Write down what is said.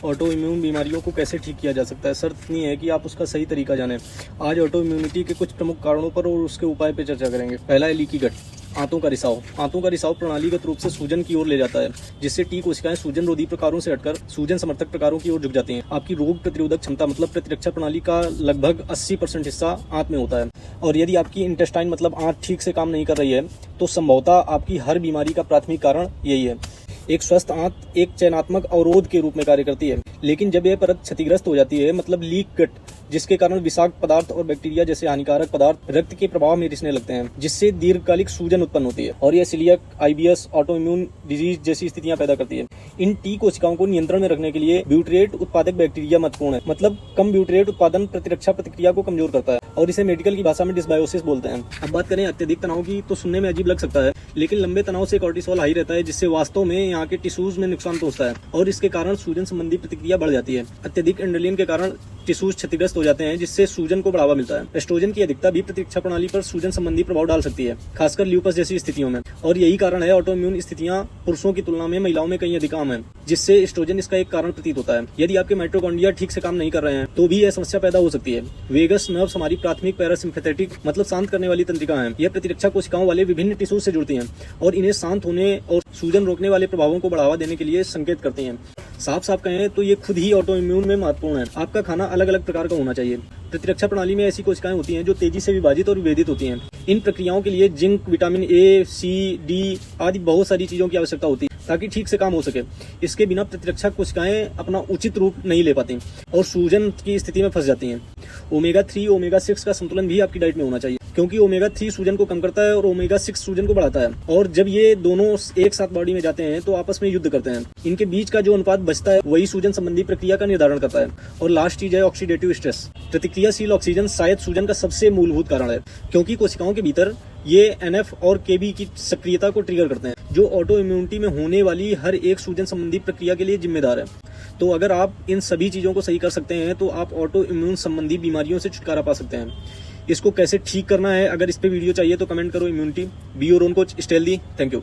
Auto immune बीमारियों को कैसे ठीक किया जा सकता है। शर्त इतनी है कि आप उसका सही तरीका जानें। आज ऑटो इम्यूनिटी के कुछ प्रमुख कारणों पर और उसके उपाय पर चर्चा करेंगे। पहला है लीकी गट, आंतों का रिसाव। आंतों का रिसाव प्रणालीगत रूप से सूजन की ओर ले जाता है, जिससे टी कोशिकाएं सूजन रोधी प्रकारों से हटकर सूजन समर्थक प्रकारों की ओर झुक जाती हैं। आपकी रोग प्रतिरोधक क्षमता मतलब प्रतिरक्षा प्रणाली का लगभग 80% हिस्सा आंत में होता है, और यदि आपकी इंटेस्टाइन मतलब आंत ठीक से काम नहीं कर रही है तो संभवतः आपकी हर बीमारी का प्राथमिक कारण यही है। एक स्वस्थ आंत एक चयनात्मक अवरोध के रूप में कार्य करती है, लेकिन जब यह परत क्षतिग्रस्त हो जाती है मतलब लीक गट, जिसके कारण विषाक्त पदार्थ और बैक्टीरिया जैसे हानिकारक पदार्थ रक्त के प्रवाह में रिसने लगते हैं, जिससे दीर्घकालिक सूजन उत्पन्न होती है, और यह coeliac, IBS, autoimmune disease जैसी स्थितियां पैदा करती है। इन टी कोशिकाओं को नियंत्रण में रखने के लिए ब्यूटरेट उत्पादक बैक्टीरिया महत्वपूर्ण है। मतलब कम ब्यूटरेट उत्पादन प्रतिरक्षा प्रतिक्रिया को कमजोर करता है, और इसे मेडिकल की भाषा में डिसबायोसिस बोलते हैं। अब बात करें अत्यधिक तनाव की, तो सुनने में अजीब लग सकता है, लेकिन लंबे तनाव से कॉर्टिसोल हाई रहता है, जिससे वास्तव में यहाँ के टिश्यूज में नुकसान पहुंचता है, और इसके कारण सूजन संबंधी प्रतिक्रिया बढ़ जाती है। अत्यधिक एड्रेनलिन के कारण टिश्यूज क्षतिग्रस्त हो जाते हैं, जिससे सूजन को बढ़ावा मिलता है। एस्ट्रोजन की अधिकता भी प्रतिरक्षा प्रणाली पर सूजन संबंधी प्रभाव डाल सकती है, खासकर ल्यूपस जैसी स्थितियों में, और यही कारण है ऑटो इम्यून स्थितियां पुरुषों की तुलना में महिलाओं में कहीं अधिक आम है, जिससे एस्ट्रोजन इसका एक कारण प्रतीत होता है। यदि आपके माइटोकॉन्ड्रिया ठीक से काम नहीं कर रहे हैं तो भी यह समस्या पैदा हो सकती है। वेगस नर्व्स हमारी प्राथमिक पैरासिम्पैथेटिक मतलब शांत करने वाली तंत्रिका है। यह प्रतिरक्षा कोशिकाओं वाले विभिन्न टिश्यूज से जुड़ती हैं और इन्हें शांत होने और सूजन रोकने वाले प्रभावों को बढ़ावा देने के लिए संकेत करती हैं। साफ साफ कहें तो ये खुद ही ऑटो इम्यून में महत्वपूर्ण है। आपका खाना अलग अलग प्रकार का होना चाहिए। प्रतिरक्षा प्रणाली में ऐसी कोशिकाएं होती हैं जो तेजी से विभाजित और विभेदित होती हैं। इन प्रक्रियाओं के लिए zinc, vitamin A, C, D आदि बहुत सारी चीजों की आवश्यकता होती है ताकि ठीक से काम हो सके। इसके बिना प्रतिरक्षा कोशिकाएं अपना उचित रूप नहीं ले पाती और सूजन की स्थिति में फंस जाती हैं। ओमेगा 3, ओमेगा 6 का संतुलन भी आपकी डाइट में होना चाहिए, क्योंकि ओमेगा 3 सूजन को कम करता है और ओमेगा 6 सूजन को बढ़ाता है, और जब ये दोनों एक साथ बॉडी में जाते हैं तो आपस में युद्ध करते हैं। इनके बीच का जो अनुपात बचता है वही सूजन संबंधी प्रक्रिया का निर्धारण करता है। और लास्ट चीज है ऑक्सीडेटिव स्ट्रेस। प्रतिक्रियाशील ऑक्सीजन शायद सूजन का सबसे मूलभूत कारण है, क्योंकि कोशिकाओं के भीतर ये एनएफ और केबी की सक्रियता को ट्रिगर करते हैं, जो ऑटो इम्यूनिटी में होने वाली हर एक सूजन संबंधी प्रक्रिया के लिए जिम्मेदार है। तो अगर आप इन सभी चीजों को सही कर सकते हैं तो आप ऑटो इम्यून संबंधी बीमारियों से छुटकारा पा सकते हैं। इसको कैसे ठीक करना है, अगर इस पे वीडियो चाहिए तो कमेंट करो। Immunity be your own coach, stay healthy. Thank you.